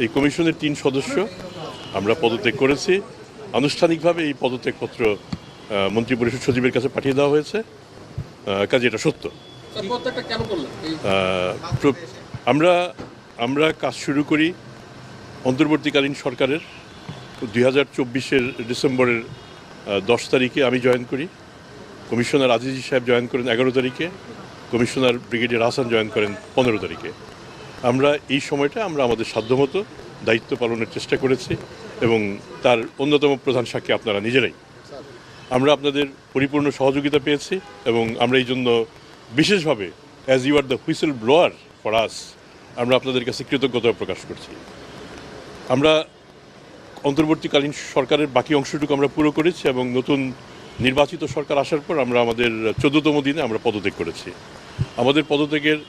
এই কমিশনের 3 সদস্য আমরা পদত্যাগ করেছি। আনুষ্ঠানিকভাবে এই পদত্যাগপত্র মন্ত্রিপরিষদ সচিবের কাছে পাঠিয়ে দেওয়া হয়েছে। কাজে এটা সত্য। আমরা কাজ শুরু করি অন্তর্বর্তীকালীন সরকারের 2024-এর ডিসেম্বরের 10 তারিখে আমি জয়েন করি। কমিশনার আজিজি সাহেব জয়েন করেন 11 তারিখে, কমিশনার ব্রিগেডিয়ার হাসান জয়েন করেন 15 তারিখে। আমরা এই সময়টা আমরা আমাদের সাধ্যমতো দায়িত্ব পালনের চেষ্টা করেছি এবং তার অন্যতম প্রধান সাক্ষী আপনারা নিজেরাই। আমরা আপনাদের পরিপূর্ণ সহযোগিতা পেয়েছি এবং আমরা এই জন্য বিশেষভাবে as you are the whistle blower for us, আমরা আপনাদের কাছে কৃতজ্ঞতা প্রকাশ করছি। আমরা অন্তর্বর্তীকালীন সরকারের বাকি অংশটুকু আমরা পুরো করেছি এবং নতুন নির্বাচিত সরকার আসার পর আমরা আমাদের 14তম দিনে আমরা পদত্যাগ করেছি। আমাদের পদত্যাগের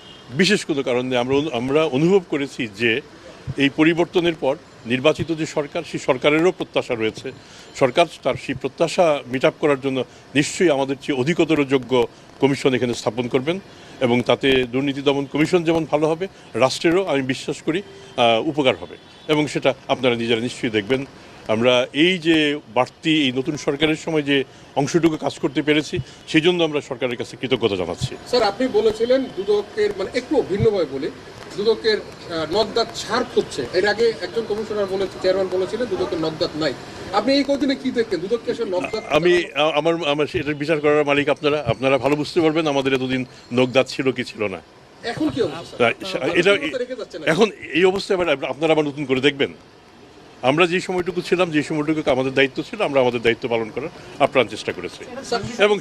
বিশেষ কোনো কারণ নেই। আমরা অনুভব করেছি যে এই পরিবর্তনের পর নির্বাচিত যে সরকার, সেই সরকারেরও প্রত্যাশা রয়েছে। সরকার তার সেই প্রত্যাশা মিট আপ করার জন্য নিশ্চয়ই আমাদের চেয়ে অধিকতর যোগ্য কমিশন এখানে স্থাপন করবেন এবং তাতে দুর্নীতি দমন কমিশন যেমন ভালো হবে, রাষ্ট্রেরও আমি বিশ্বাস করি উপকার হবে এবং সেটা আপনারা নিজেরা নিশ্চয়ই দেখবেন। আমরা এই যে বাড়তি এই নতুন সরকারের সময় যে অংশটুকু কাজ করতে পেরেছি, সেই জন্য আমরা সরকারের কাছে কৃতজ্ঞতা জানাচ্ছি। স্যার, আপনি বলেছিলেন দুদকের একটু ভিন্নভাবে বলি, দুদকের নগদাত ছাড় হচ্ছে। এর আগে একজন কমিশনার চেয়ারম্যান বলেছিলেন দুদকের নগদাত নাই। আপনি এই কদিনে কি দেখেন দুদককে আসলে নগদাত? আমার এটার বিচার করার মালিক আপনারা ভালো বুঝতে পারবেন আমাদের এতদিন নগদাত ছিল কি ছিল না। এখন কি অবস্থা? এটা এখন এই অবস্থায় আপনারা আবার নতুন করে দেখবেন। আমরা যে সময়টুকু ছিলাম, যে সময়টুকু আমাদের দায়িত্ব ছিল, আমরা আমাদের দায়িত্ব পালন করার আপ্রাণ চেষ্টা করেছি এবং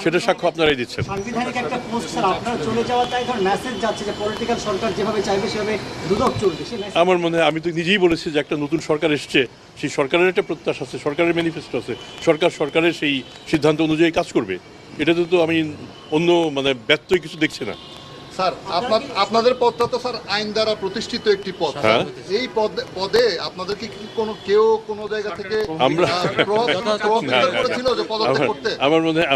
সেটা সাক্ষ্য আপনারাই দিচ্ছেন। সাংবিধানিক একটা পোস্ট স্যার, আপনারা চলে যাওয়াটাই ধর মেসেজ যাচ্ছে যে পলিটিক্যাল সরকার যেভাবে চাইবে সেভাবে দুদক চলবে। আমার মনে হয়, আমি তো নিজেই বলেছি যে একটা নতুন সরকার এসছে, সেই সরকারের একটা প্রত্যাশা আছে, সরকারের ম্যানিফেস্টো আছে, সরকারের সেই সিদ্ধান্ত অনুযায়ী কাজ করবে। এটাতে তো আমি অন্য ব্যত্যয় কিছু দেখছি না। স্যার, আপনাদের পদটা তো স্যার আইন দ্বারা প্রতিষ্ঠিত একটি পদ। এই পদে আপনাদের কি কেউ কোনো জায়গা থেকে আমরা আমার মনে হয়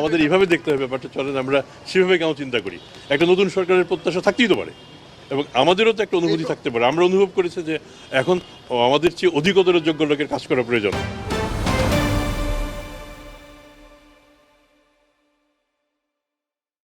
আমাদের এইভাবে দেখতে হবে ব্যাপারটা। চলেন আমরা সেভাবে কেন চিন্তা করি। একটা নতুন সরকারের প্রত্যাশা থাকতেই তো পারে এবং আমাদেরও তো একটা অনুভূতি থাকতে পারে। আমরা অনুভব করেছি যে এখন আমাদের চেয়ে অধিকতর যোগ্য লোকের কাজ করা প্রয়োজন।